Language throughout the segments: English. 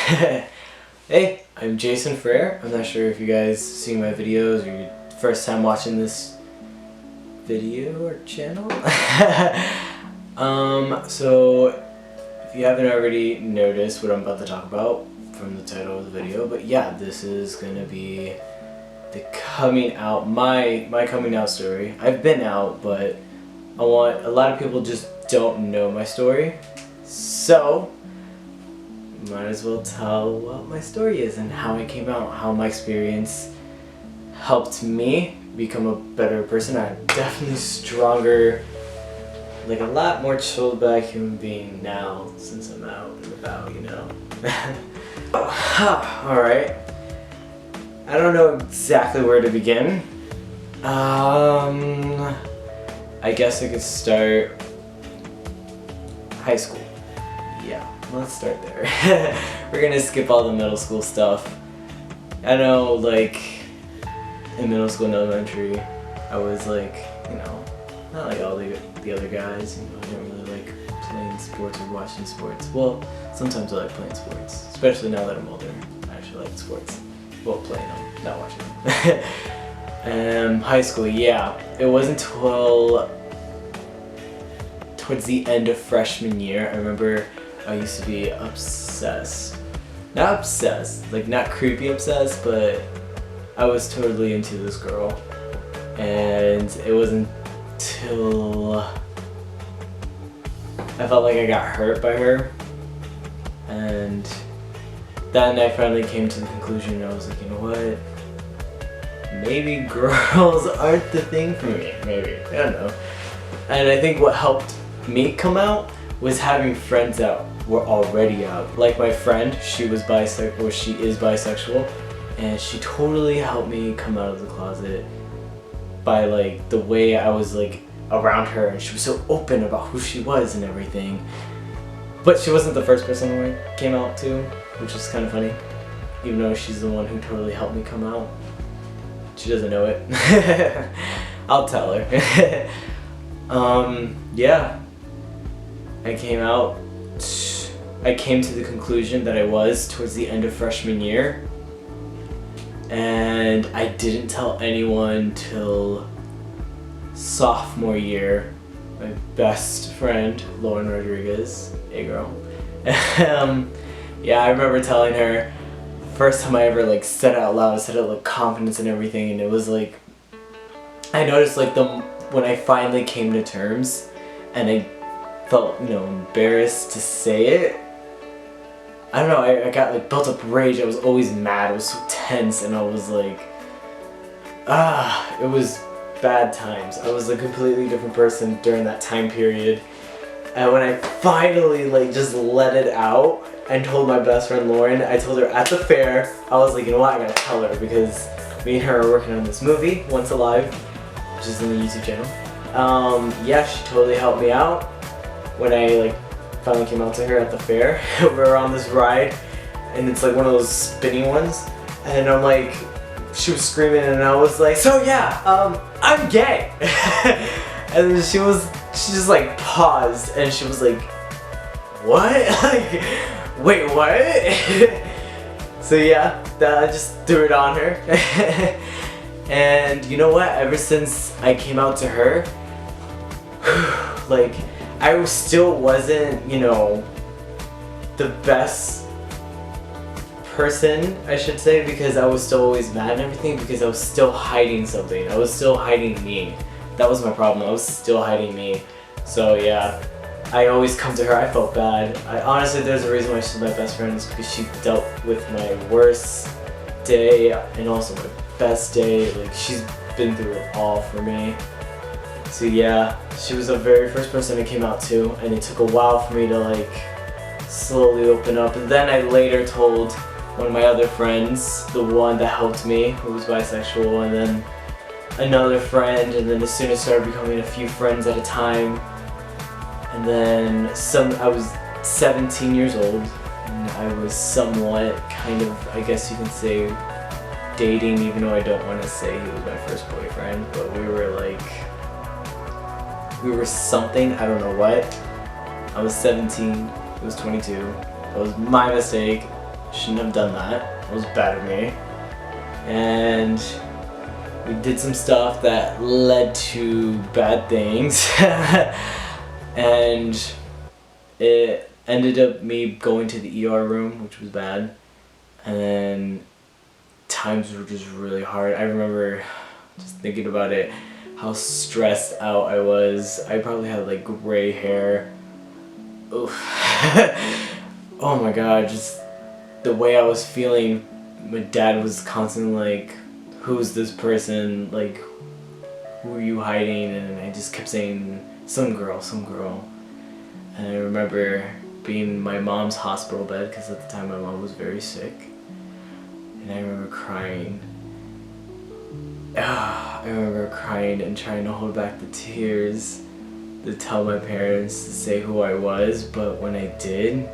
Hey, I'm Jason Frere. I'm not sure if you guys see my videos or your first time watching this video or channel. So if you haven't already noticed what I'm about to talk about from the title of the video, but yeah, this is gonna be the coming out, my coming out story. I've been out, but a lot of people just don't know my story, so might as well tell what my story is and how I came out, how my experience helped me become a better person. I'm definitely stronger, like a lot more chilled back human being now since I'm out and about, you know. Alright, I don't know exactly where to begin. I guess I could start high school. Yeah, let's start there. We're gonna skip all the middle school stuff. I know, like, in middle school and elementary, I was like, you know, not like all the other guys, you know, I didn't really like playing sports or watching sports. Well, sometimes I like playing sports, especially now that I'm older. I actually like sports. Well, playing them, not watching them. High school, yeah. It wasn't until towards the end of freshman year. I remember I used to be obsessed. Not obsessed, like not creepy obsessed, but I was totally into this girl. And it wasn't till I felt like I got hurt by her. And then I finally came to the conclusion, I was like, you know what? Maybe girls aren't the thing for me. Maybe. I don't know. And I think what helped me come out was having friends that were already out. Like my friend, she is bisexual, and she totally helped me come out of the closet by like the way I was like around her, and she was so open about who she was and everything. But she wasn't the first person I came out to, which was kind of funny, even though she's the one who totally helped me come out. She doesn't know it. I'll tell her. Yeah. I came out. I came to the conclusion that I was towards the end of freshman year. And I didn't tell anyone till sophomore year. My best friend, Lauren Rodriguez, a girl. Yeah, I remember telling her, first time I ever like said it out loud, I said it like confidence and everything, and it was like, I noticed like when I finally came to terms and I felt, you know, embarrassed to say it. I don't know, I got like built up rage. I was always mad. I was so tense, and I was like, it was bad times. I was a completely different person during that time period. And when I finally like just let it out and told my best friend Lauren, I told her at the fair, I was like, you know what, I gotta tell her, because me and her are working on this movie, Once Alive, which is in the YouTube channel. Yeah, she totally helped me out when I like finally came out to her at the fair. We were on this ride, and it's like one of those spinning ones, and I'm like, she was screaming, and I was like, so yeah, I'm gay. And then she just like paused, and she was like, what? Like, wait, what? So yeah, I just threw it on her. And you know what, ever since I came out to her, like, I still wasn't, you know, the best person, I should say, because I was still always mad and everything, because I was still hiding something. I was still hiding me. That was my problem. I was still hiding me. So yeah, I always come to her. I felt bad. Honestly, there's a reason why she's my best friend, is because she dealt with my worst day and also my best day. Like, she's been through it all for me. So yeah, she was the very first person I came out to, and it took a while for me to like slowly open up. And then I later told one of my other friends, the one that helped me, who was bisexual, and then another friend, and then as soon as I started becoming a few friends at a time, and then I was 17 years old, and I was somewhat kind of, I guess you can say, dating, even though I don't want to say he was my first boyfriend, but we were something, I don't know what. I was 17, he was 22, it was my mistake, Shouldn't have done that. It was bad of me. And we did some stuff that led to bad things. And it ended up me going to the ER room, which was bad. And then times were just really hard. I remember just thinking about it, how stressed out I was. I probably had like gray hair. Oof. Oh my god, just the way I was feeling. My dad was constantly like, who's this person? Like, who are you hiding? And I just kept saying, some girl, some girl. And I remember being in my mom's hospital bed, because at the time my mom was very sick. And I remember crying. I remember crying and trying to hold back the tears to tell my parents, to say who I was, but when I did,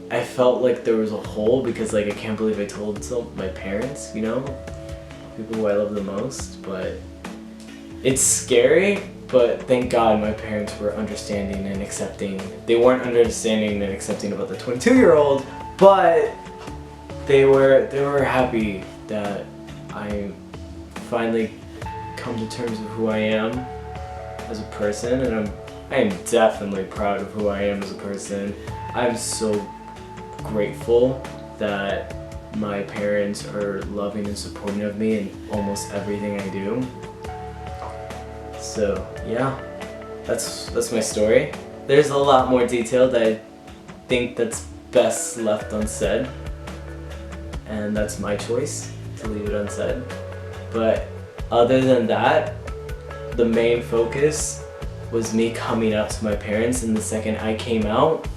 I felt like there was a hole, because like I can't believe I told my parents, you know, people who I love the most. But it's scary, but thank God my parents were understanding and accepting. They weren't understanding and accepting about the 22-year-old, but they were happy that I finally come to terms with who I am as a person, and I am definitely proud of who I am as a person. I'm so grateful that my parents are loving and supporting of me in almost everything I do. So yeah, that's my story. There's a lot more detail that I think that's best left unsaid, and that's my choice to leave it unsaid. But other than that, the main focus was me coming out to my parents, and the second I came out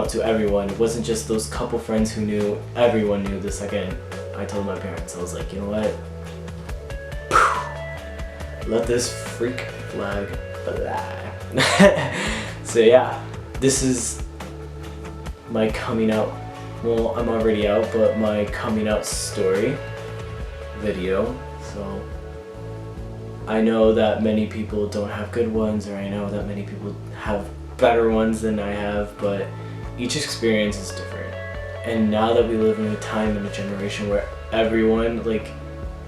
to everyone. It wasn't just those couple friends who knew, everyone knew the second I told my parents. I was like, you know what? Let this freak flag fly. So yeah, this is my coming out. Well, I'm already out, but my coming out story video. So I know that many people don't have good ones, or I know that many people have better ones than I have, but each experience is different. And now that we live in a time and a generation where everyone, like,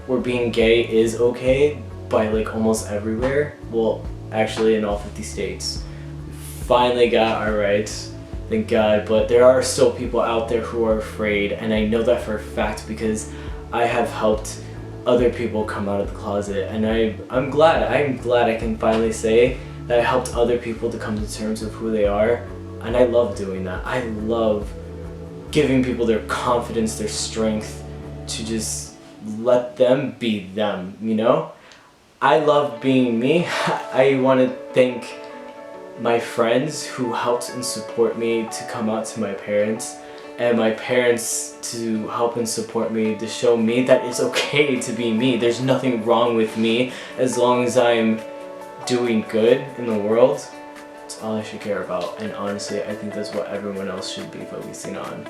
where being gay is okay by like almost everywhere, well, actually in all 50 states, we finally got our rights, thank God. But there are still people out there who are afraid, and I know that for a fact because I have helped other people come out of the closet, and I'm glad I can finally say that I helped other people to come to terms with who they are, and I love doing that. I love giving people their confidence, their strength, to just let them be them, you know? I love being me. I want to thank my friends who helped and support me to come out to my parents, and my parents to help and support me, to show me that it's okay to be me. There's nothing wrong with me as long as I'm doing good in the world. It's all I should care about. And honestly, I think that's what everyone else should be focusing on,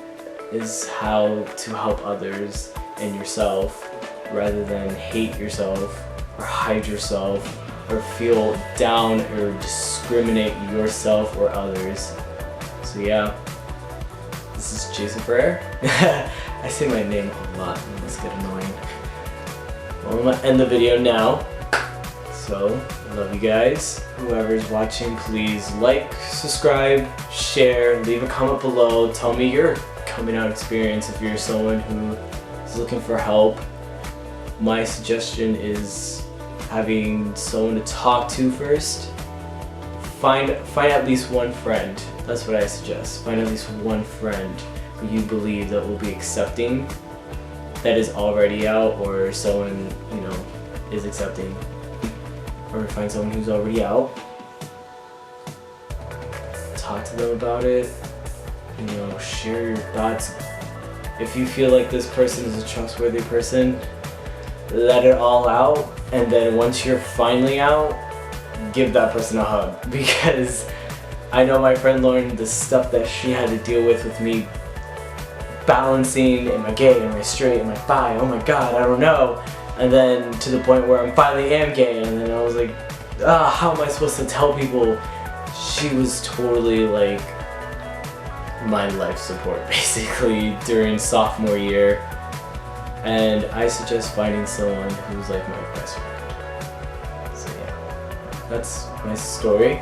is how to help others and yourself, rather than hate yourself or hide yourself or feel down or discriminate yourselef or others. So yeah, this is Jason Ferrer. I say my name a lot and this get annoying. Well, I'm gonna end the video now. So, I love you guys. Whoever's watching, please like, subscribe, share, leave a comment below. Tell me your coming out experience if you're someone who is looking for help. My suggestion is having someone to talk to first. Find at least one friend. That's what I suggest. Find at least one friend who you believe that will be accepting, that is already out, or someone, you know, is accepting. Or find someone who's already out. Talk to them about it. You know, share your thoughts. If you feel like this person is a trustworthy person, let it all out. And then once you're finally out, give that person a hug. Because I know my friend Lauren, the stuff that she had to deal with me balancing, am I gay, am I straight, am I bi, oh my god, I don't know. And then to the point where I finally am gay, and then I was like, how am I supposed to tell people? She was totally like my life support basically during sophomore year, and I suggest finding someone who's like my best friend. So yeah, that's my story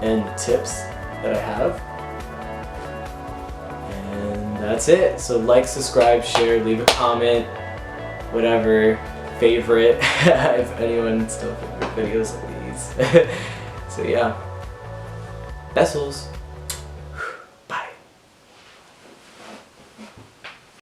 and tips that I have, and that's it. So like, subscribe, share, leave a comment, whatever, favorite if anyone still favorite videos like these. So yeah, Bessels.